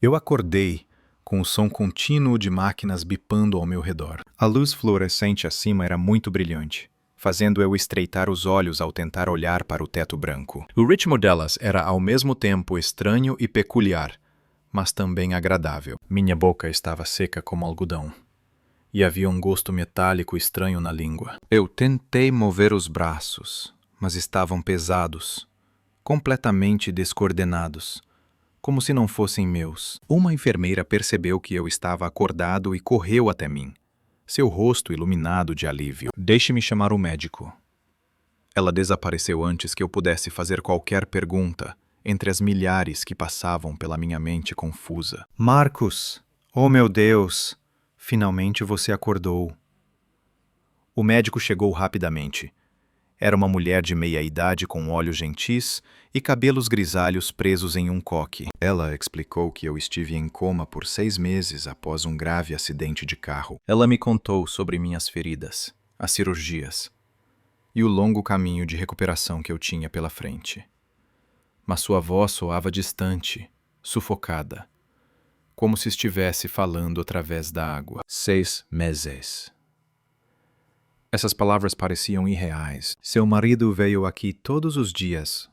Eu acordei com o som contínuo de máquinas bipando ao meu redor. A luz fluorescente acima era muito brilhante, fazendo eu estreitar os olhos ao tentar olhar para o teto branco. O ritmo delas era ao mesmo tempo estranho e peculiar, mas também agradável. Minha boca estava seca como algodão, e havia um gosto metálico estranho na língua. Eu tentei mover os braços, mas estavam pesados, completamente descoordenados, como se não fossem meus. Uma enfermeira percebeu que eu estava acordado e correu até mim, seu rosto iluminado de alívio. Deixe-me chamar o médico. Ela desapareceu antes que eu pudesse fazer qualquer pergunta, entre as milhares que passavam pela minha mente confusa. Marcos! Oh, meu Deus! Finalmente você acordou. O médico chegou rapidamente. Era uma mulher de meia-idade com olhos gentis e cabelos grisalhos presos em um coque. Ela explicou que eu estive em coma por 6 meses após um grave acidente de carro. Ela me contou sobre minhas feridas, as cirurgias e o longo caminho de recuperação que eu tinha pela frente. Mas sua voz soava distante, sufocada, como se estivesse falando através da água. 6 meses. Essas palavras pareciam irreais. Seu marido veio aqui todos os dias,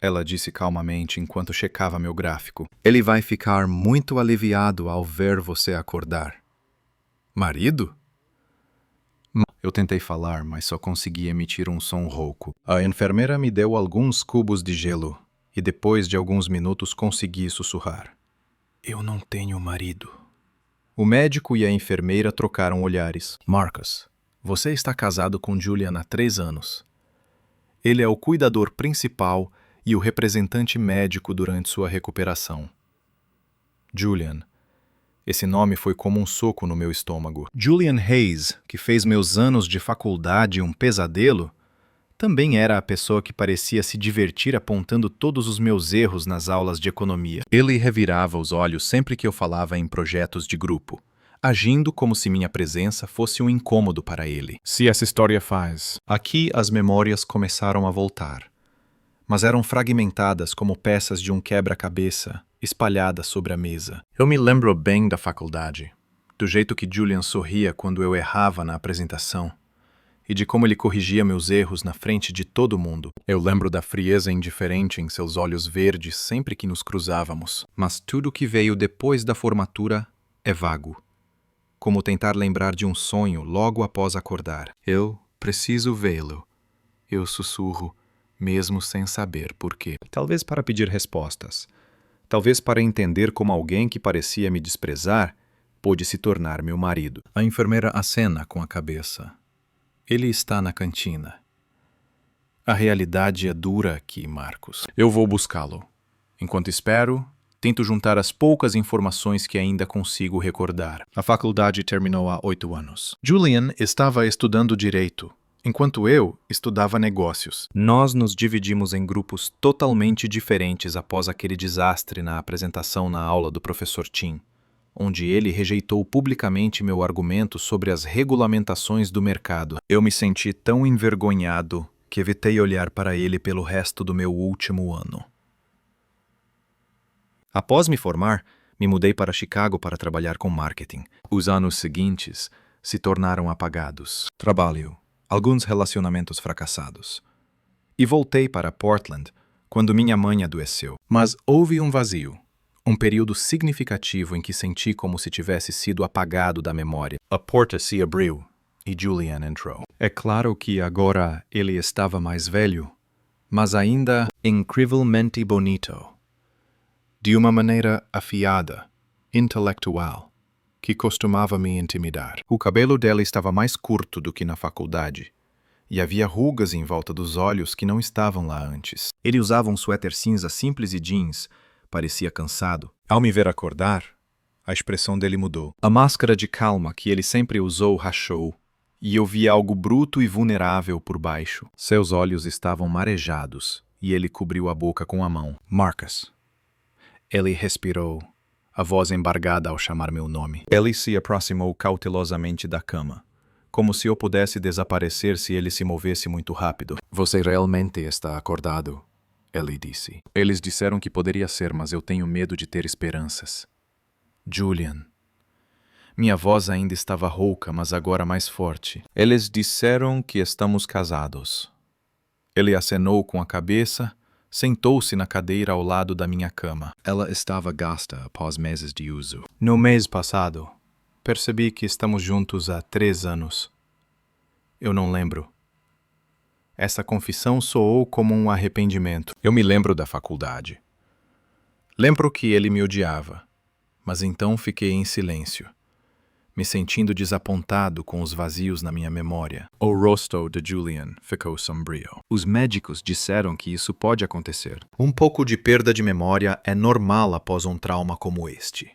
ela disse calmamente enquanto checava meu gráfico. Ele vai ficar muito aliviado ao ver você acordar. Marido? Eu tentei falar, mas só consegui emitir um som rouco. A enfermeira me deu alguns cubos de gelo e depois de alguns minutos consegui sussurrar. Eu não tenho marido. O médico e a enfermeira trocaram olhares. Marcus, você está casado com Julian há 3 anos. Ele é o cuidador principal e o representante médico durante sua recuperação. Julian. Esse nome foi como um soco no meu estômago. Julian Hayes, que fez meus anos de faculdade um pesadelo, também era a pessoa que parecia se divertir apontando todos os meus erros nas aulas de economia. Ele revirava os olhos sempre que eu falava em projetos de grupo, agindo como se minha presença fosse um incômodo para ele. Se essa história faz... Aqui as memórias começaram a voltar, mas eram fragmentadas como peças de um quebra-cabeça espalhadas sobre a mesa. Eu me lembro bem da faculdade, do jeito que Julian sorria quando eu errava na apresentação, e de como ele corrigia meus erros na frente de todo mundo. Eu lembro da frieza indiferente em seus olhos verdes sempre que nos cruzávamos. Mas tudo que veio depois da formatura é vago. Como tentar lembrar de um sonho logo após acordar. Eu preciso vê-lo. Eu sussurro, mesmo sem saber por quê. Talvez para pedir respostas. Talvez para entender como alguém que parecia me desprezar pôde se tornar meu marido. A enfermeira acena com a cabeça. Ele está na cantina. A realidade é dura aqui, Marcos. Eu vou buscá-lo. Enquanto espero, tento juntar as poucas informações que ainda consigo recordar. A faculdade terminou há 8 anos. Julian estava estudando direito, enquanto eu estudava negócios. Nós nos dividimos em grupos totalmente diferentes após aquele desastre na apresentação na aula do professor Tim, onde ele rejeitou publicamente meu argumento sobre as regulamentações do mercado. Eu me senti tão envergonhado que evitei olhar para ele pelo resto do meu último ano. Após me formar, me mudei para Chicago para trabalhar com marketing. Os anos seguintes se tornaram apagados. Trabalho, alguns relacionamentos fracassados. E voltei para Portland quando minha mãe adoeceu. Mas houve um vazio. Um período significativo em que senti como se tivesse sido apagado da memória. A porta se abriu e Julian entrou. É claro que agora ele estava mais velho, mas ainda incrivelmente bonito. De uma maneira afiada, intelectual, que costumava me intimidar. O cabelo dela estava mais curto do que na faculdade, e havia rugas em volta dos olhos que não estavam lá antes. Ele usava um suéter cinza simples e jeans. Parecia cansado. Ao me ver acordar, a expressão dele mudou. A máscara de calma que ele sempre usou rachou, e eu vi algo bruto e vulnerável por baixo. Seus olhos estavam marejados, e ele cobriu a boca com a mão. Marcus. Ele respirou, a voz embargada ao chamar meu nome. Ele se aproximou cautelosamente da cama, como se eu pudesse desaparecer se ele se movesse muito rápido. Você realmente está acordado? Ellie disse. Eles disseram que poderia ser, mas eu tenho medo de ter esperanças. Julian. Minha voz ainda estava rouca, mas agora mais forte. Eles disseram que estamos casados. Ele acenou com a cabeça, sentou-se na cadeira ao lado da minha cama. Ela estava gasta após meses de uso. No mês passado, percebi que estamos juntos há 3 anos. Eu não lembro. Essa confissão soou como um arrependimento. Eu me lembro da faculdade. Lembro que ele me odiava, mas então fiquei em silêncio, me sentindo desapontado com os vazios na minha memória. O rosto de Julian ficou sombrio. Os médicos disseram que isso pode acontecer. Um pouco de perda de memória é normal após um trauma como este.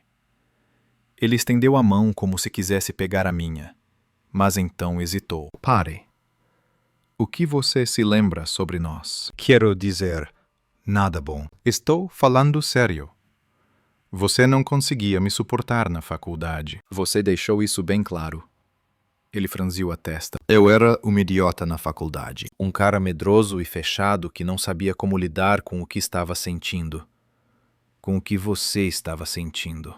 Ele estendeu a mão como se quisesse pegar a minha, mas então hesitou. Pare. O que você se lembra sobre nós? Quero dizer, nada bom. Estou falando sério. Você não conseguia me suportar na faculdade. Você deixou isso bem claro. Ele franziu a testa. Eu era um idiota na faculdade. Um cara medroso e fechado que não sabia como lidar com o que estava sentindo. Com o que você estava sentindo.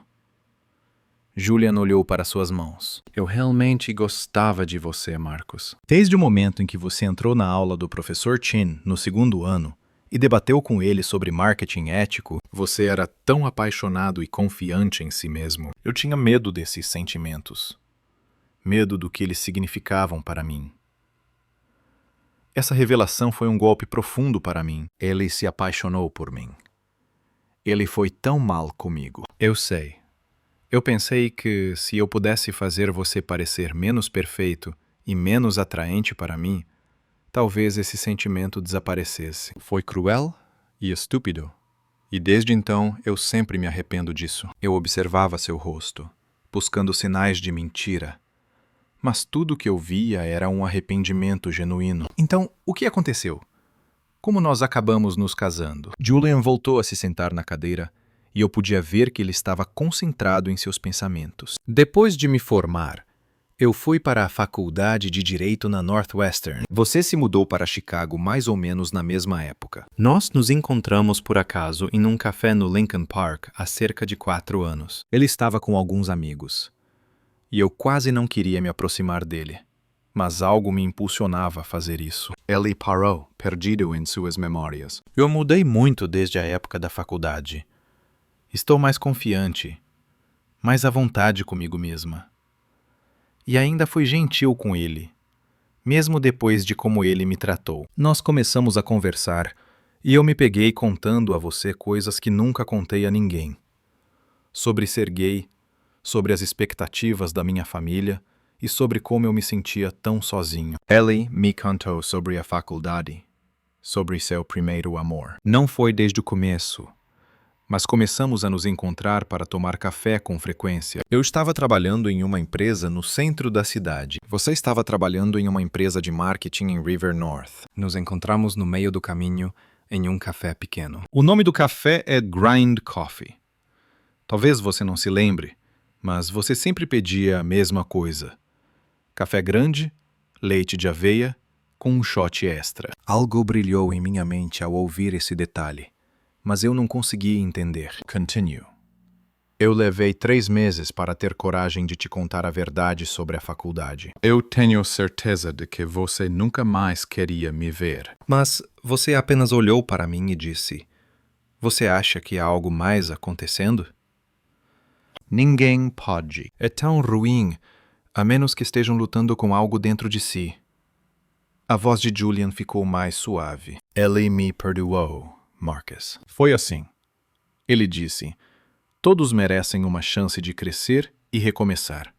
Julian olhou para suas mãos. Eu realmente gostava de você, Marcos. Desde o momento em que você entrou na aula do professor Chin, no 2º ano, e debateu com ele sobre marketing ético, você era tão apaixonado e confiante em si mesmo. Eu tinha medo desses sentimentos. Medo do que eles significavam para mim. Essa revelação foi um golpe profundo para mim. Ele se apaixonou por mim. Ele foi tão mal comigo. Eu sei. Eu pensei que se eu pudesse fazer você parecer menos perfeito e menos atraente para mim, talvez esse sentimento desaparecesse. Foi cruel e estúpido. E desde então eu sempre me arrependo disso. Eu observava seu rosto, buscando sinais de mentira. Mas tudo que eu via era um arrependimento genuíno. Então, o que aconteceu? Como nós acabamos nos casando? Julian voltou a se sentar na cadeira e eu podia ver que ele estava concentrado em seus pensamentos. Depois de me formar, eu fui para a faculdade de Direito na Northwestern. Você se mudou para Chicago mais ou menos na mesma época. Nós nos encontramos por acaso em um café no Lincoln Park há cerca de 4 anos. Ele estava com alguns amigos. E eu quase não queria me aproximar dele. Mas algo me impulsionava a fazer isso. Ele parou, perdido em suas memórias. Eu mudei muito desde a época da faculdade. Estou mais confiante, mais à vontade comigo mesma. E ainda fui gentil com ele, mesmo depois de como ele me tratou. Nós começamos a conversar e eu me peguei contando a você coisas que nunca contei a ninguém. Sobre ser gay, sobre as expectativas da minha família e sobre como eu me sentia tão sozinho. Ellie me contou sobre a faculdade, sobre seu primeiro amor. Não foi desde o começo, mas começamos a nos encontrar para tomar café com frequência. Eu estava trabalhando em uma empresa no centro da cidade. Você estava trabalhando em uma empresa de marketing em River North. Nos encontramos no meio do caminho em um café pequeno. O nome do café é Grind Coffee. Talvez você não se lembre, mas você sempre pedia a mesma coisa. Café grande, leite de aveia, com um shot extra. Algo brilhou em minha mente ao ouvir esse detalhe. Mas eu não conseguia entender. Continue. Eu levei 3 meses para ter coragem de te contar a verdade sobre a faculdade. Eu tenho certeza de que você nunca mais queria me ver. Mas você apenas olhou para mim e disse: Você acha que há algo mais acontecendo? Ninguém pode. É tão ruim, a menos que estejam lutando com algo dentro de si. A voz de Julian ficou mais suave. Ele me perdoou. Marcus. Foi assim. Ele disse: todos merecem uma chance de crescer e recomeçar.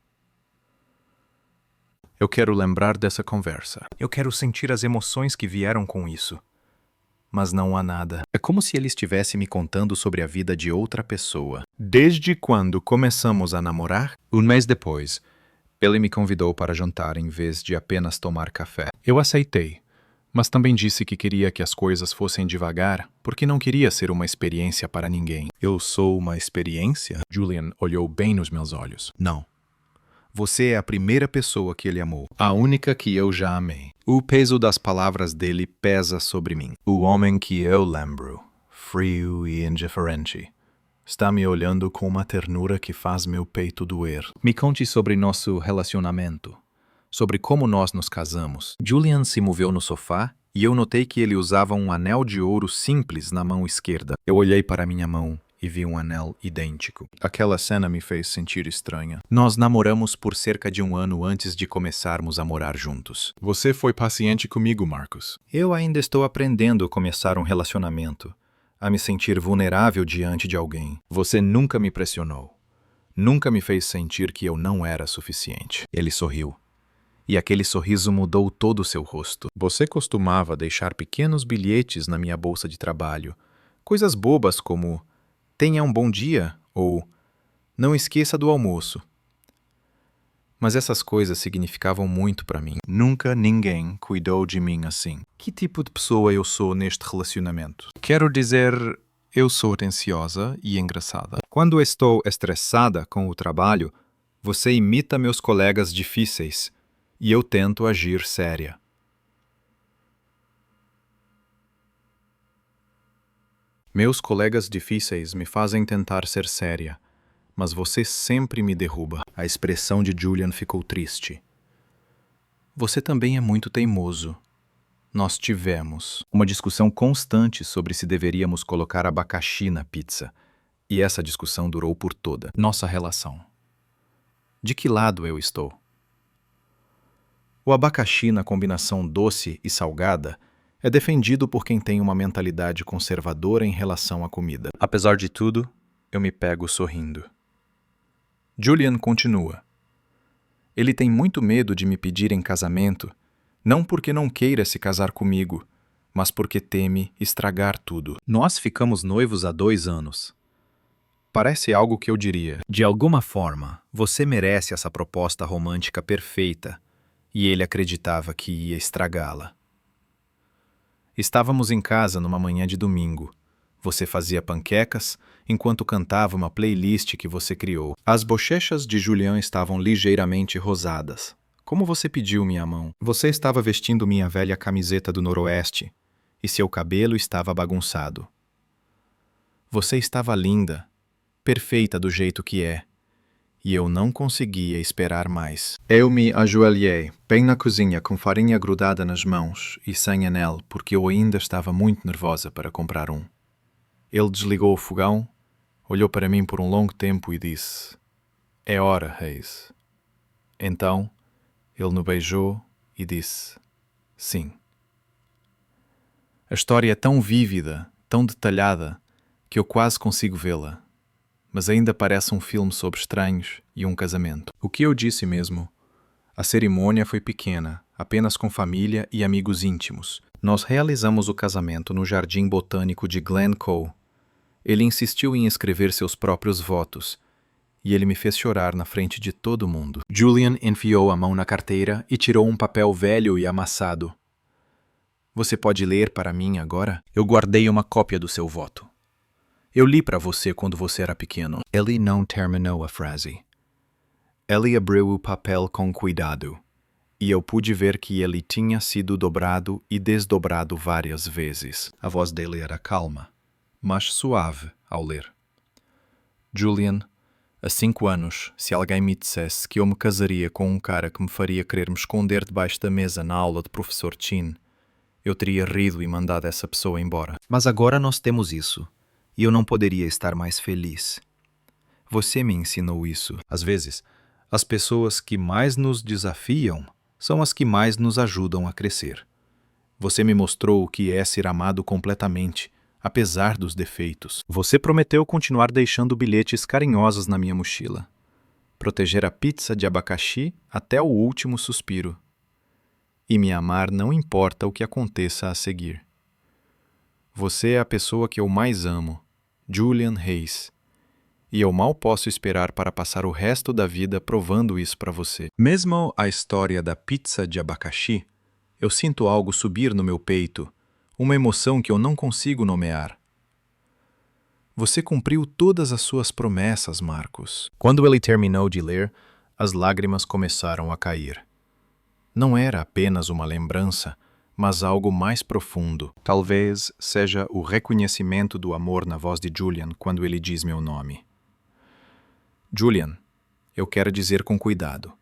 Eu quero lembrar dessa conversa. Eu quero sentir as emoções que vieram com isso. Mas não há nada. É como se ele estivesse me contando sobre a vida de outra pessoa. Desde quando começamos a namorar? Um mês depois, ele me convidou para jantar em vez de apenas tomar café. Eu aceitei. Mas também disse que queria que as coisas fossem devagar, porque não queria ser uma experiência para ninguém. Eu sou uma experiência? Julian olhou bem nos meus olhos. Não. Você é a primeira pessoa que ele amou, a única que eu já amei. O peso das palavras dele pesa sobre mim. O homem que eu lembro, frio e indiferente, está me olhando com uma ternura que faz meu peito doer. Me conte sobre nosso relacionamento, sobre como nós nos casamos. Julian se moveu no sofá e eu notei que ele usava um anel de ouro simples na mão esquerda. Eu olhei para minha mão e vi um anel idêntico. Aquela cena me fez sentir estranha. Nós namoramos por cerca de 1 ano antes de começarmos a morar juntos. Você foi paciente comigo, Marcos. Eu ainda estou aprendendo a começar um relacionamento, a me sentir vulnerável diante de alguém. Você nunca me pressionou. Nunca me fez sentir que eu não era suficiente. Ele sorriu. E aquele sorriso mudou todo o seu rosto. Você costumava deixar pequenos bilhetes na minha bolsa de trabalho. Coisas bobas como "tenha um bom dia" ou "não esqueça do almoço". Mas essas coisas significavam muito para mim. Nunca ninguém cuidou de mim assim. Que tipo de pessoa eu sou neste relacionamento? Quero dizer, eu sou atenciosa e engraçada. Quando estou estressada com o trabalho, você imita meus colegas difíceis e eu tento agir séria. Meus colegas difíceis me fazem tentar ser séria, mas você sempre me derruba. A expressão de Julian ficou triste. Você também é muito teimoso. Nós tivemos uma discussão constante sobre se deveríamos colocar abacaxi na pizza, e essa discussão durou por toda nossa relação. De que lado eu estou? O abacaxi na combinação doce e salgada é defendido por quem tem uma mentalidade conservadora em relação à comida. Apesar de tudo, eu me pego sorrindo. Julian continua. Ele tem muito medo de me pedir em casamento, não porque não queira se casar comigo, mas porque teme estragar tudo. Nós ficamos noivos há 2 anos. Parece algo que eu diria. De alguma forma, você merece essa proposta romântica perfeita, e ele acreditava que ia estragá-la. Estávamos em casa numa manhã de domingo. Você fazia panquecas enquanto cantava uma playlist que você criou. As bochechas de Julian estavam ligeiramente rosadas. Como você pediu minha mão? Você estava vestindo minha velha camiseta do Noroeste e seu cabelo estava bagunçado. Você estava linda, perfeita do jeito que é, e eu não conseguia esperar mais. Eu me ajoelhei, bem na cozinha, com farinha grudada nas mãos e sem anel, porque eu ainda estava muito nervosa para comprar um. Ele desligou o fogão, olhou para mim por um longo tempo e disse: "É hora, Hayes." Então, ele me beijou e disse: "Sim." A história é tão vívida, tão detalhada, que eu quase consigo vê-la. Mas ainda parece um filme sobre estranhos e um casamento. O que eu disse mesmo? A cerimônia foi pequena, apenas com família e amigos íntimos. Nós realizamos o casamento no Jardim Botânico de Glencoe. Ele insistiu em escrever seus próprios votos, e ele me fez chorar na frente de todo mundo. Julian enfiou a mão na carteira e tirou um papel velho e amassado. Você pode ler para mim agora? Eu guardei uma cópia do seu voto. Eu li para você quando você era pequeno. Ele não terminou a frase. Ele abriu o papel com cuidado, e eu pude ver que ele tinha sido dobrado e desdobrado várias vezes. A voz dele era calma, mas suave ao ler. Julian, há 5 anos, se alguém me dissesse que eu me casaria com um cara que me faria querer me esconder debaixo da mesa na aula de professor Chin, eu teria rido e mandado essa pessoa embora. Mas agora nós temos isso. E eu não poderia estar mais feliz. Você me ensinou isso. Às vezes, as pessoas que mais nos desafiam são as que mais nos ajudam a crescer. Você me mostrou o que é ser amado completamente, apesar dos defeitos. Você prometeu continuar deixando bilhetes carinhosos na minha mochila. Proteger a pizza de abacaxi até o último suspiro. E me amar não importa o que aconteça a seguir. Você é a pessoa que eu mais amo, Julian Hayes, e eu mal posso esperar para passar o resto da vida provando isso para você. Mesmo a história da pizza de abacaxi, eu sinto algo subir no meu peito, uma emoção que eu não consigo nomear. Você cumpriu todas as suas promessas, Marcos. Quando ele terminou de ler, As lágrimas começaram a cair. Não era apenas uma lembrança, mas algo mais profundo. Talvez seja o reconhecimento do amor na voz de Julian quando ele diz meu nome. Julian, eu quero dizer com cuidado.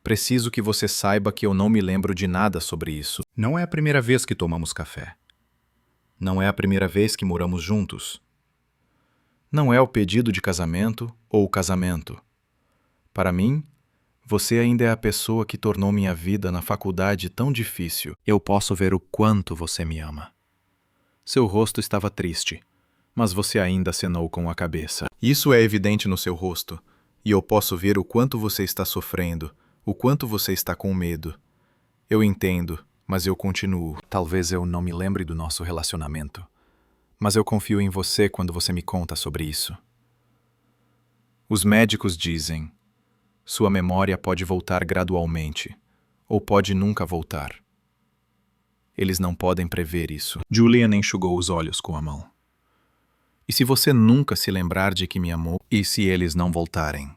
Preciso que você saiba que eu não me lembro de nada sobre isso. Não é a primeira vez que tomamos café. Não é a primeira vez que moramos juntos. Não é o pedido de casamento ou o casamento. Para mim, você ainda é a pessoa que tornou minha vida na faculdade tão difícil. Eu posso ver o quanto você me ama. Seu rosto estava triste, mas você ainda acenou com a cabeça. Isso é evidente no seu rosto, e eu posso ver o quanto você está sofrendo, o quanto você está com medo. Eu entendo, mas eu continuo. Talvez eu não me lembre do nosso relacionamento, mas eu confio em você quando você me conta sobre isso. Os médicos dizem: sua memória pode voltar gradualmente, ou pode nunca voltar. Eles não podem prever isso. Julian enxugou os olhos com a mão. E se você nunca se lembrar de que me amou, e se eles não voltarem?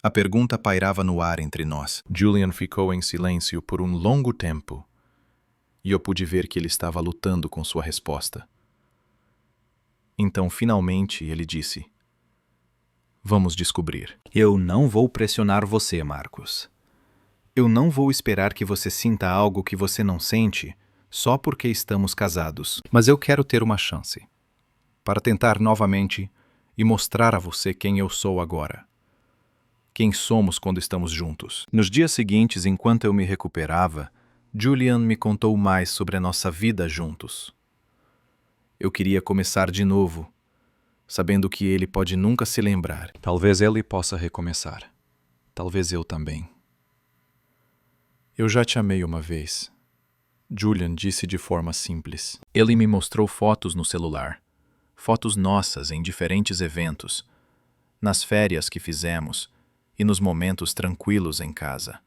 A pergunta pairava no ar entre nós. Julian ficou em silêncio por um longo tempo, e eu pude ver que ele estava lutando com sua resposta. Então, finalmente, ele disse: vamos descobrir. Eu não vou pressionar você, Marcos. Eu não vou esperar que você sinta algo que você não sente só porque estamos casados. Mas eu quero ter uma chance para tentar novamente e mostrar a você quem eu sou agora. Quem somos quando estamos juntos. Nos dias seguintes, enquanto eu me recuperava, Julian me contou mais sobre a nossa vida juntos. Eu queria começar de novo, sabendo que ele pode nunca se lembrar. Talvez ele possa recomeçar. Talvez eu também. Eu já te amei uma vez, Julian disse de forma simples. Ele me mostrou fotos no celular. Fotos nossas em diferentes eventos, nas férias que fizemos e nos momentos tranquilos em casa.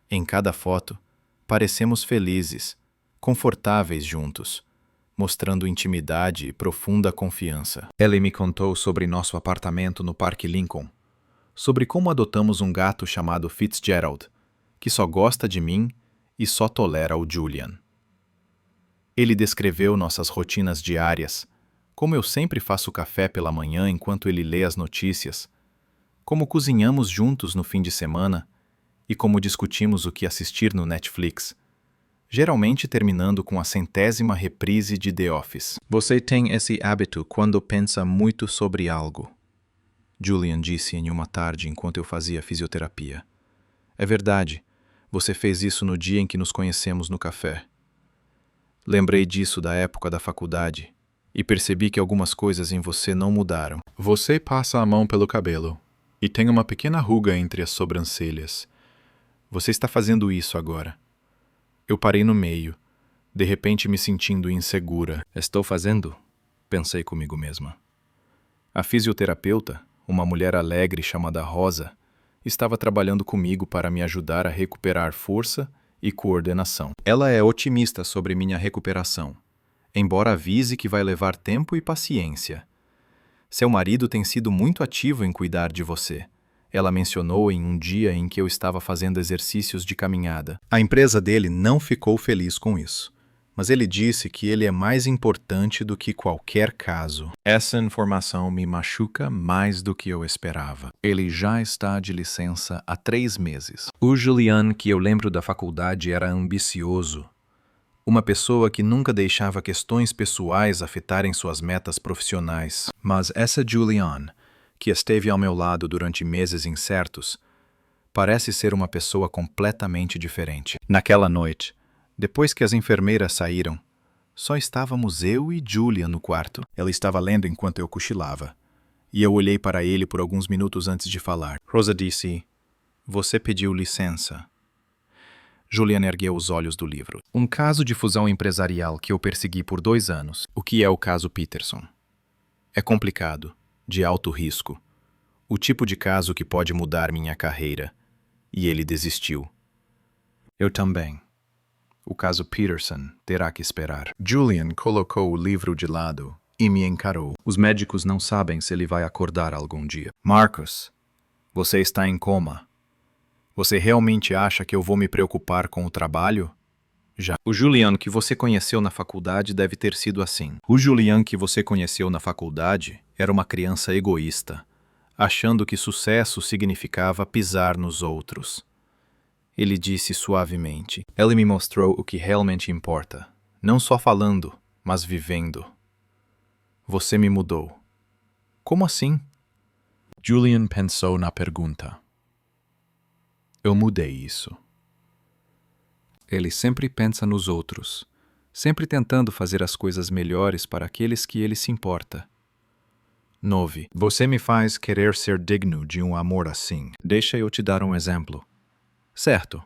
Em cada foto, parecemos felizes, confortáveis juntos, mostrando intimidade e profunda confiança. Ele me contou sobre nosso apartamento no Parque Lincoln, sobre como adotamos um gato chamado Fitzgerald, que só gosta de mim e só tolera o Julian. Ele descreveu nossas rotinas diárias, como eu sempre faço café pela manhã enquanto ele lê as notícias, como cozinhamos juntos no fim de semana e como discutimos o que assistir no Netflix, geralmente terminando com a 100ª reprise de The Office. Você tem esse hábito quando pensa muito sobre algo, Julian disse em uma tarde enquanto eu fazia fisioterapia. É verdade, você fez isso no dia em que nos conhecemos no café. Lembrei disso da época da faculdade e percebi que algumas coisas em você não mudaram. Você passa a mão pelo cabelo e tem uma pequena ruga entre as sobrancelhas. Você está fazendo isso agora. Eu parei no meio, de repente me sentindo insegura. Estou fazendo? Pensei comigo mesma. A fisioterapeuta, uma mulher alegre chamada Rosa, estava trabalhando comigo para me ajudar a recuperar força e coordenação. Ela é otimista sobre minha recuperação, embora avise que vai levar tempo e paciência. Seu marido tem sido muito ativo em cuidar de você. Ela mencionou em um dia em que eu estava fazendo exercícios de caminhada. A empresa dele não ficou feliz com isso, mas ele disse que ele é mais importante do que qualquer caso. Essa informação me machuca mais do que eu esperava. Ele já está de licença há 3 meses. O Julian que eu lembro da faculdade era ambicioso. Uma pessoa que nunca deixava questões pessoais afetarem suas metas profissionais. Mas essa Julian, que esteve ao meu lado durante meses incertos, parece ser uma pessoa completamente diferente. Naquela noite, depois que as enfermeiras saíram, só estávamos eu e Julia no quarto. Ela estava lendo enquanto eu cochilava, e eu olhei para ele por alguns minutos antes de falar. Rosa disse: "Você pediu licença." Julian ergueu os olhos do livro. Um caso de fusão empresarial que eu persegui por 2 anos. O que é o caso Peterson? É complicado, de alto risco. O tipo de caso que pode mudar minha carreira. E ele desistiu. Eu também. O caso Peterson terá que esperar. Julian colocou o livro de lado e me encarou. Os médicos não sabem se ele vai acordar algum dia. Marcus, Você está em coma. Você realmente acha que eu vou me preocupar com o trabalho? Já. O Julian que você conheceu na faculdade deve ter sido assim. O Julian que você conheceu na faculdade era uma criança egoísta, achando que sucesso significava pisar nos outros. Ele disse suavemente. Ele me mostrou o que realmente importa. Não só falando, mas vivendo. Você me mudou. Como assim? Julian pensou na pergunta. Eu mudei isso. Ele sempre pensa nos outros, sempre tentando fazer as coisas melhores para aqueles que ele se importa. 9. Você me faz querer ser digno de um amor assim. Deixa eu te dar um exemplo. Certo.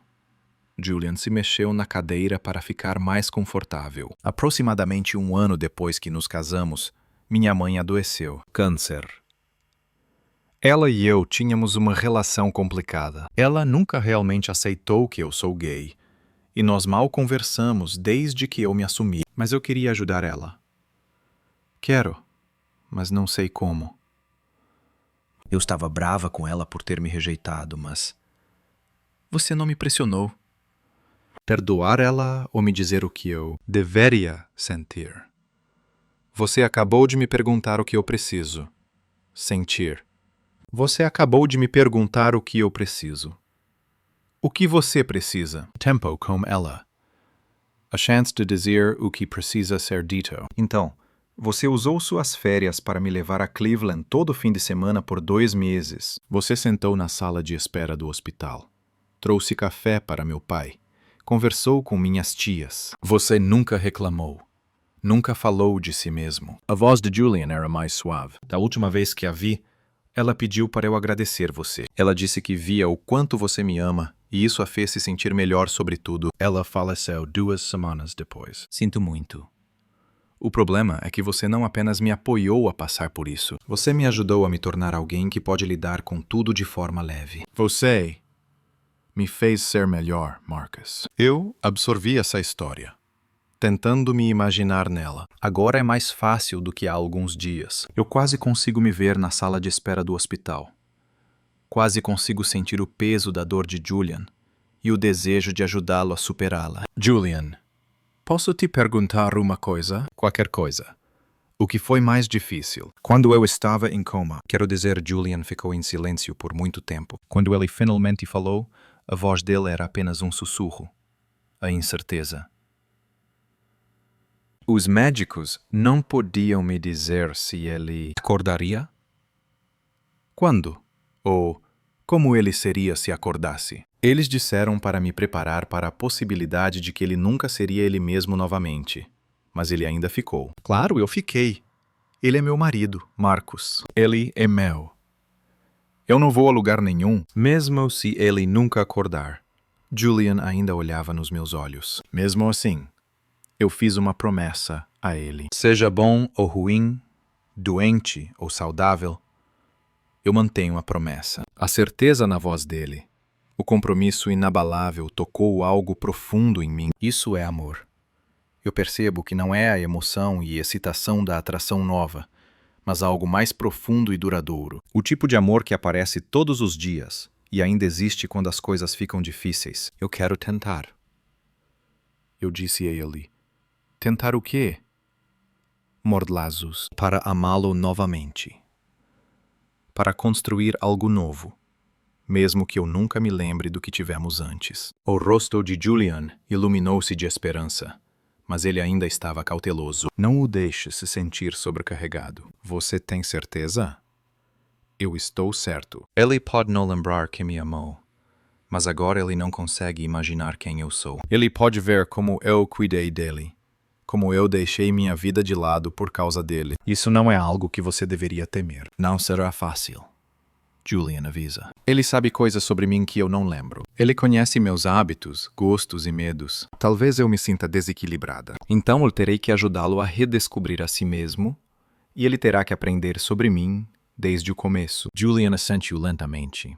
Julian se mexeu na cadeira para ficar mais confortável. Aproximadamente um ano depois que nos casamos, minha mãe adoeceu. Câncer. Ela e eu tínhamos uma relação complicada. Ela nunca realmente aceitou que eu sou gay. E nós mal conversamos desde que eu me assumi. Mas eu queria ajudar ela. Quero, mas não sei como. Eu estava brava com ela por ter me rejeitado, mas... Você não me pressionou. Perdoar ela ou me dizer o que eu deveria sentir? Você acabou de me perguntar o que eu preciso. Sentir. Você acabou de me perguntar o que eu preciso. O que você precisa? Tempo com ela. A chance de dizer o que precisa ser dito. Então, você usou suas férias para me levar a Cleveland todo fim de semana por 2 meses. Você sentou na sala de espera do hospital. Trouxe café para meu pai. Conversou com minhas tias. Você nunca reclamou. Nunca falou de si mesmo. A voz de Julian era mais suave. Da última vez que a vi, ela pediu para eu agradecer você. Ela disse que via o quanto você me ama e isso a fez se sentir melhor sobre tudo. Ela faleceu 2 semanas depois. Sinto muito. O problema é que você não apenas me apoiou a passar por isso. Você me ajudou a me tornar alguém que pode lidar com tudo de forma leve. Você me fez ser melhor, Marcus. Eu absorvi essa história, tentando me imaginar nela. Agora é mais fácil do que há alguns dias. Eu quase consigo me ver na sala de espera do hospital. Quase consigo sentir o peso da dor de Julian e o desejo de ajudá-lo a superá-la. Julian, posso te perguntar uma coisa? Qualquer coisa. O que foi mais difícil? Quando eu estava em coma. Quero dizer, Julian ficou em silêncio por muito tempo. Quando ele finalmente falou, a voz dele era apenas um sussurro. A incerteza. Os médicos não podiam me dizer se ele acordaria? Quando? Ou como ele seria se acordasse? Eles disseram para me preparar para a possibilidade de que ele nunca seria ele mesmo novamente. Mas ele ainda ficou. Claro, eu fiquei. Ele é meu marido, Marcus. Ele é meu. Eu não vou a lugar nenhum, mesmo se ele nunca acordar. Julian ainda olhava nos meus olhos. Mesmo assim, eu fiz uma promessa a ele. Seja bom ou ruim, doente ou saudável, eu mantenho a promessa. A certeza na voz dele, o compromisso inabalável tocou algo profundo em mim. Isso é amor. Eu percebo que não é a emoção e excitação da atração nova, mas algo mais profundo e duradouro. O tipo de amor que aparece todos os dias e ainda existe quando as coisas ficam difíceis. Eu quero tentar. Eu disse a ele. Tentar o quê? Mordlazos. Para amá-lo novamente. Para construir algo novo, mesmo que eu nunca me lembre do que tivemos antes. O rosto de Julian iluminou-se de esperança, mas ele ainda estava cauteloso. Não o deixe se sentir sobrecarregado. Você tem certeza? Eu estou certo. Ele pode não lembrar que me amou, mas agora ele não consegue imaginar quem eu sou. Ele pode ver como eu cuidei dele, como eu deixei minha vida de lado por causa dele. Isso não é algo que você deveria temer. Não será fácil. Julian avisa. Ele sabe coisas sobre mim que eu não lembro. Ele conhece meus hábitos, gostos e medos. Talvez eu me sinta desequilibrada. Então eu terei que ajudá-lo a redescobrir a si mesmo e ele terá que aprender sobre mim desde o começo. Julian assentiu lentamente.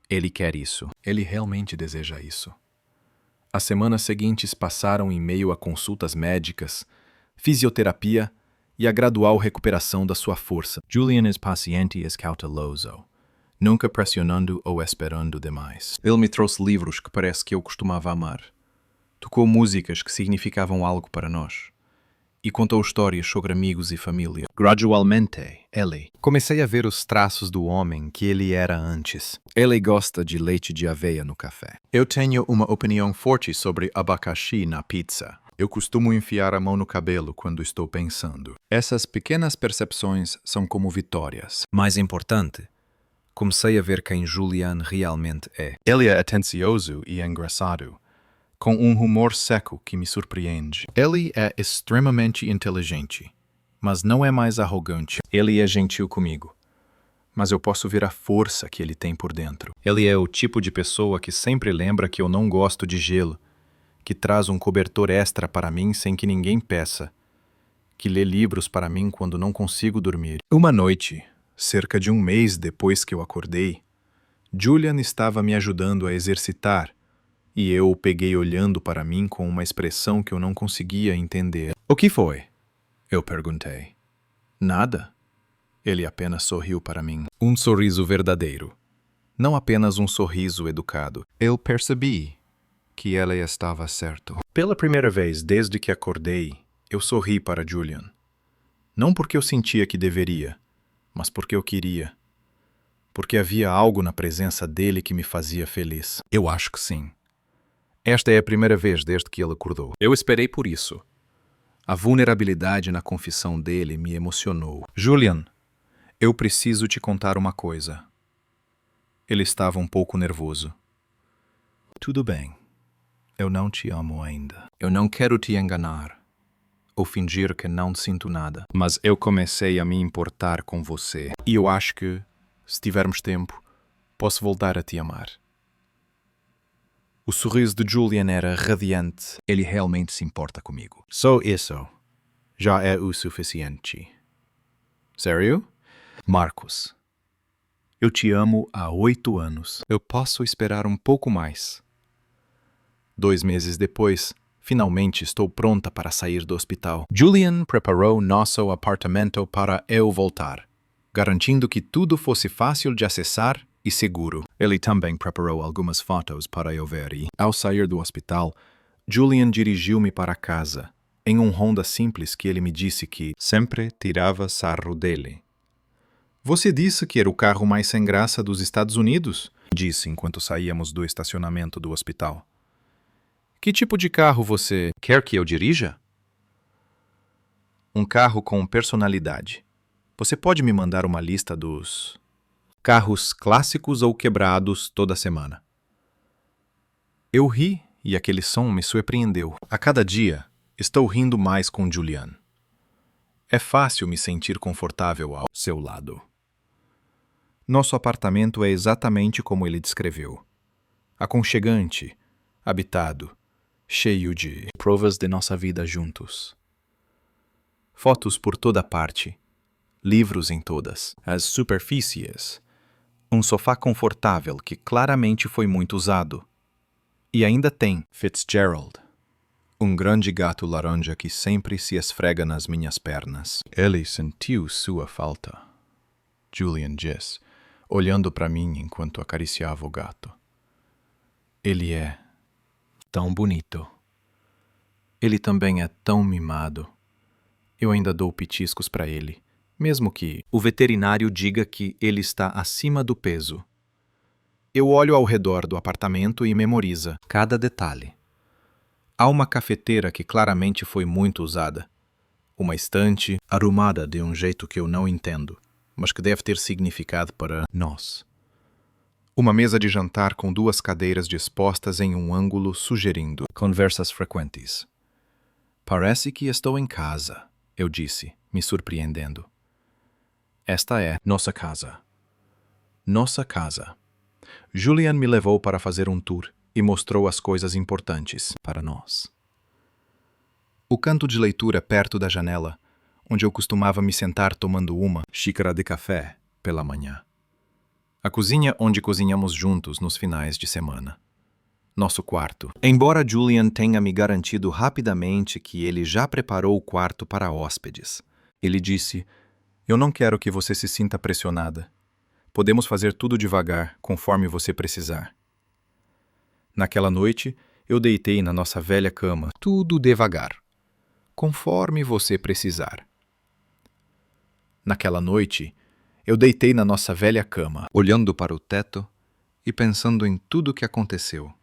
Ele quer isso. Ele realmente deseja isso. As semanas seguintes passaram em meio a consultas médicas, fisioterapia e a gradual recuperação da sua força. Julian é paciente e cauteloso. nunca pressionando ou esperando demais. Ele me trouxe livros que parece que eu costumava amar. Tocou músicas que significavam algo para nós. E contou histórias sobre amigos e família. Gradualmente, comecei a ver os traços do homem que ele era antes. Ele gosta de leite de aveia no café. Eu tenho uma opinião forte sobre abacaxi na pizza. Eu costumo enfiar a mão no cabelo quando estou pensando. Essas pequenas percepções são como vitórias. Mais importante, comecei a ver quem Julian realmente é. Ele é atencioso e engraçado, com um humor seco que me surpreende. Ele é extremamente inteligente, mas não é mais arrogante. Ele é gentil comigo, mas eu posso ver a força que ele tem por dentro. Ele é o tipo de pessoa que sempre lembra que eu não gosto de gelo, que traz um cobertor extra para mim sem que ninguém peça, que lê livros para mim quando não consigo dormir. Uma noite, cerca de um mês depois que eu acordei, Julian estava me ajudando a exercitar, e eu o peguei olhando para mim com uma expressão que eu não conseguia entender. O que foi? Eu perguntei. Nada. Ele apenas sorriu para mim. Um sorriso verdadeiro. Não apenas um sorriso educado. Eu percebi que ele estava certo. Pela primeira vez desde que acordei, eu sorri para Julian. Não porque eu sentia que deveria, mas porque eu queria. Porque havia algo na presença dele que me fazia feliz. Eu acho que sim. Esta é a primeira vez desde que ele acordou. Eu esperei por isso. A vulnerabilidade na confissão dele me emocionou. Julian, eu preciso te contar uma coisa. Ele estava um pouco nervoso. Tudo bem. Eu não te amo ainda. Eu não quero te enganar ou fingir que não sinto nada. Mas eu comecei a me importar com você. E eu acho que, se tivermos tempo, posso voltar a te amar. O sorriso de Julian era radiante. Ele realmente se importa comigo. Só isso já é o suficiente. Sério? Marcos, eu te amo há 8 anos. Eu posso esperar um pouco mais. 2 meses depois, finalmente estou pronta para sair do hospital. Julian preparou nosso apartamento para eu voltar, garantindo que tudo fosse fácil de acessar e seguro. Ele também preparou algumas fotos para eu ver e, ao sair do hospital, Julian dirigiu-me para casa, em um Honda simples que ele me disse que sempre tirava sarro dele. Você disse que era o carro mais sem graça dos Estados Unidos? Disse enquanto saíamos do estacionamento do hospital. Que tipo de carro você quer que eu dirija? Um carro com personalidade. Você pode me mandar uma lista dos carros clássicos ou quebrados toda semana. Eu ri e aquele som me surpreendeu. A cada dia, estou rindo mais com Julian. É fácil me sentir confortável ao seu lado. Nosso apartamento é exatamente como ele descreveu. Aconchegante, habitado, cheio de provas de nossa vida juntos. Fotos por toda parte, livros em todas as superfícies. Um sofá confortável que claramente foi muito usado. E ainda tem Fitzgerald, um grande gato laranja que sempre se esfrega nas minhas pernas. Ele sentiu sua falta, Julian disse, olhando para mim enquanto acariciava o gato. Ele é tão bonito. Ele também é tão mimado. Eu ainda dou petiscos para ele, mesmo que o veterinário diga que ele está acima do peso. Eu olho ao redor do apartamento e memorizo cada detalhe. Há uma cafeteira que claramente foi muito usada. Uma estante arrumada de um jeito que eu não entendo, mas que deve ter significado para nós. Uma mesa de jantar com 2 cadeiras dispostas em um ângulo sugerindo conversas frequentes. Parece que estou em casa, eu disse, me surpreendendo. Esta é nossa casa. Nossa casa. Julian me levou para fazer um tour e mostrou as coisas importantes para nós. O canto de leitura perto da janela, onde eu costumava me sentar tomando uma xícara de café pela manhã. A cozinha onde cozinhamos juntos nos finais de semana. Nosso quarto. Embora Julian tenha me garantido rapidamente que ele já preparou o quarto para hóspedes, ele disse: "Eu não quero que você se sinta pressionada. Podemos fazer tudo devagar, conforme você precisar. Naquela noite, eu deitei na nossa velha cama, tudo devagar, conforme você precisar. Naquela noite, eu deitei na nossa velha cama, olhando para o teto e pensando em tudo o que aconteceu.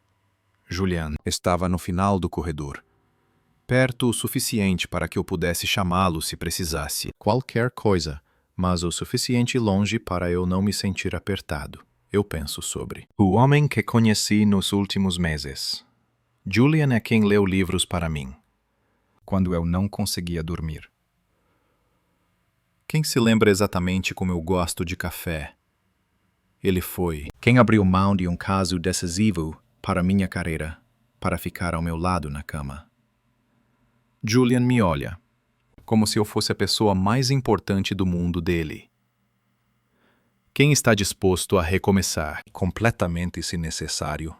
Julian estava no final do corredor, perto o suficiente para que eu pudesse chamá-lo se precisasse. Qualquer coisa, mas o suficiente longe para eu não me sentir apertado. Eu penso sobre o homem que conheci nos últimos meses. Julian é quem leu livros para mim, quando eu não conseguia dormir. Quem se lembra exatamente como eu gosto de café? Ele foi quem abriu mão de um caso decisivo para minha carreira, para ficar ao meu lado na cama. Julian me olha, como se eu fosse a pessoa mais importante do mundo dele. Quem está disposto a recomeçar completamente se necessário?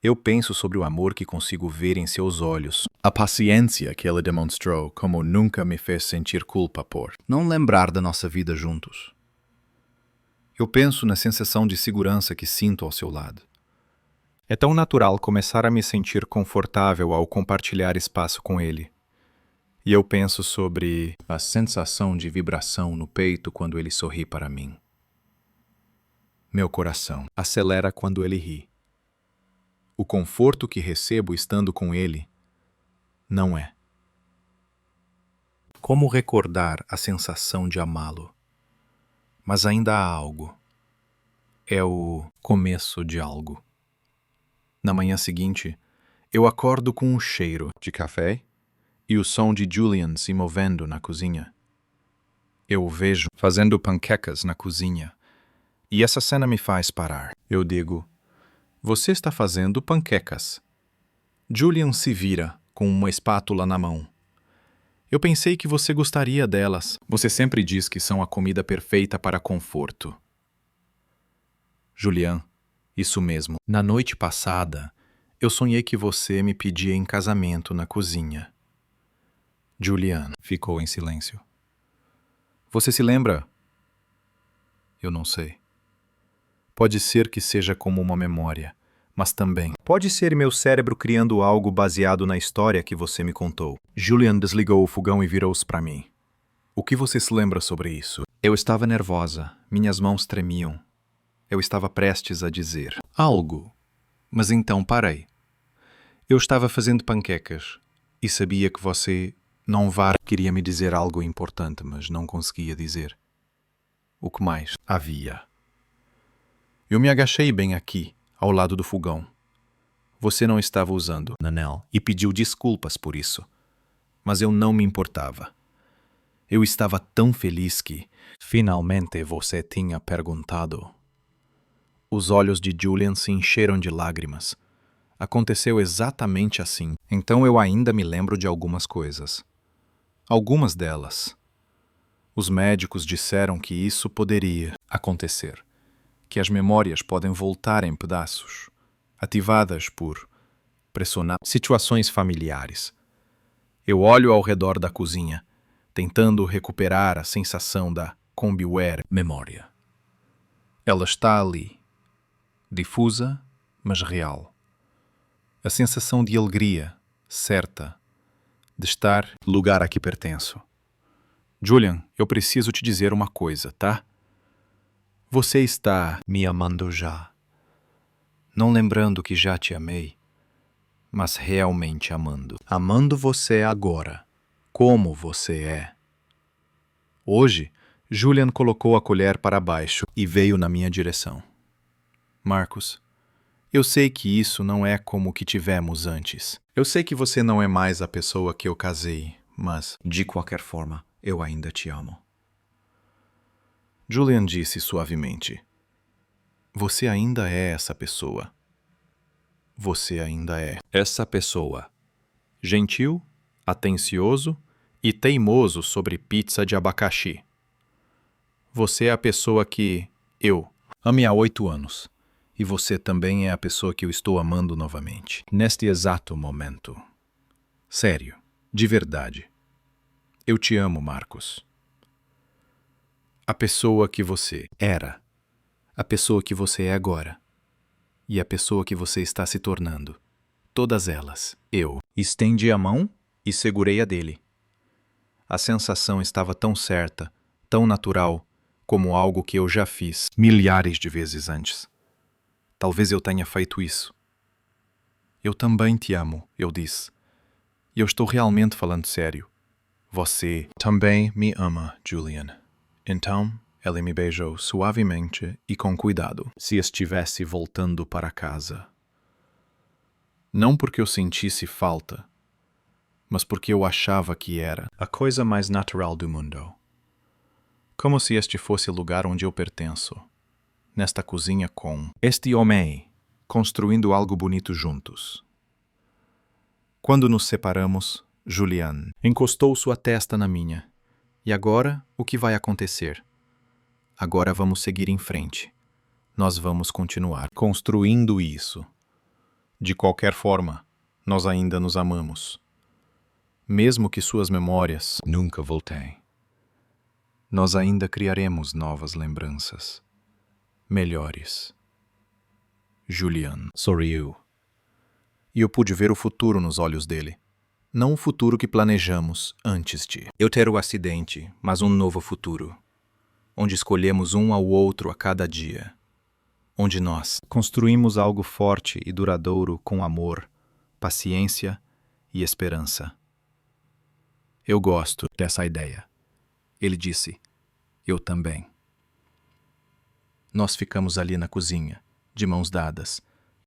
Eu penso sobre o amor que consigo ver em seus olhos, a paciência que ele demonstrou, como nunca me fez sentir culpa por não lembrar da nossa vida juntos. Eu penso na sensação de segurança que sinto ao seu lado. É tão natural começar a me sentir confortável ao compartilhar espaço com ele. E eu penso sobre a sensação de vibração no peito quando ele sorri para mim. Meu coração acelera quando ele ri. O conforto que recebo estando com ele não é. Como recordar a sensação de amá-lo? Mas ainda há algo. É o começo de algo. Na manhã seguinte, eu acordo com o cheiro de café e o som de Julian se movendo na cozinha. Eu o vejo fazendo panquecas na cozinha e essa cena me faz parar. Eu digo: você está fazendo panquecas. Julian se vira com uma espátula na mão. Eu pensei que você gostaria delas. Você sempre diz que são a comida perfeita para conforto. Julian, isso mesmo. Na noite passada, eu sonhei que você me pedia em casamento na cozinha. Julian ficou em silêncio. Você se lembra? Eu não sei. Pode ser que seja como uma memória, mas também pode ser meu cérebro criando algo baseado na história que você me contou. Julian desligou o fogão e virou-se para mim. O que você se lembra sobre isso? Eu estava nervosa, minhas mãos tremiam. Eu estava prestes a dizer algo, mas então parei. Eu estava fazendo panquecas e sabia que você não queria me dizer algo importante, mas não conseguia dizer. O que mais havia? Eu me agachei bem aqui, ao lado do fogão. Você não estava usando anel e pediu desculpas por isso. Mas eu não me importava. Eu estava tão feliz que, finalmente, você tinha perguntado. Os olhos de Julian se encheram de lágrimas. Aconteceu exatamente assim. Então eu ainda me lembro de algumas coisas. Algumas delas. Os médicos disseram que isso poderia acontecer. Que as memórias podem voltar em pedaços, ativadas por pressionar situações familiares. Eu olho ao redor da cozinha, tentando recuperar a sensação da Combiware memória. Ela está ali, difusa, mas real. A sensação de alegria, certa, de estar no lugar a que pertenço. Julian, eu preciso te dizer uma coisa, tá? Você está me amando já. Não lembrando que já te amei, mas realmente amando. Amando você agora, como você é. Hoje, Julian colocou a colher para baixo e veio na minha direção. Marcos, eu sei que isso não é como o que tivemos antes. Eu sei que você não é mais a pessoa que eu casei, mas, de qualquer forma, eu ainda te amo. Julian disse suavemente. Você ainda é essa pessoa. Você ainda é essa pessoa. Gentil, atencioso e teimoso sobre pizza de abacaxi. Você é a pessoa que eu amei há 8 anos. E você também é a pessoa que eu estou amando novamente. Neste exato momento. Sério, de verdade. Eu te amo, Marcos. A pessoa que você era A pessoa que você é agora. E a pessoa que você está se tornando. Todas elas, eu. Estendi a mão e segurei a dele. A sensação estava tão certa, tão natural, como algo que eu já fiz milhares de vezes antes. Talvez eu tenha feito isso. Eu também te amo, eu disse. E eu estou realmente falando sério. Você também me ama, Julian. Então, ele me beijou suavemente e com cuidado, se estivesse voltando para casa. Não porque eu sentisse falta, mas porque eu achava que era a coisa mais natural do mundo. Como se este fosse o lugar onde eu pertenço. Nesta cozinha com este homem, construindo algo bonito juntos. Quando nos separamos, Julian encostou sua testa na minha. E agora, o que vai acontecer? Agora vamos seguir em frente. Nós vamos continuar construindo isso. De qualquer forma, nós ainda nos amamos. Mesmo que suas memórias nunca voltem. Nós ainda criaremos novas lembranças. Melhores. Julian sorriu. E eu pude ver o futuro nos olhos dele. Não o futuro que planejamos antes de eu ter o acidente, mas um novo futuro. Onde escolhemos um ao outro a cada dia. Onde nós construímos algo forte e duradouro com amor, paciência e esperança. Eu gosto dessa ideia. Ele disse. Eu também. Nós ficamos ali na cozinha, de mãos dadas,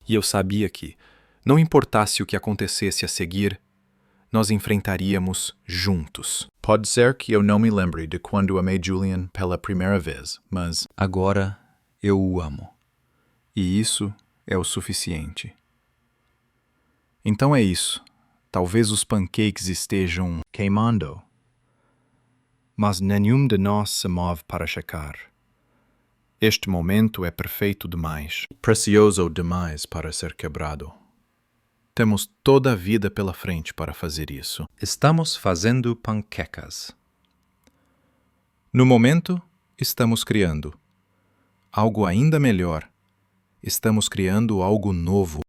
e eu sabia que, não importasse o que acontecesse a seguir, nós enfrentaríamos juntos. Pode ser que eu não me lembre de quando amei Julian pela primeira vez, mas agora eu o amo. E isso é o suficiente. Então é isso. Talvez os pancakes estejam queimando. Mas nenhum de nós se move para checar. Este momento é perfeito demais, precioso demais para ser quebrado. Temos toda a vida pela frente para fazer isso. Estamos fazendo panquecas. No momento, estamos criando algo ainda melhor. Estamos criando algo novo.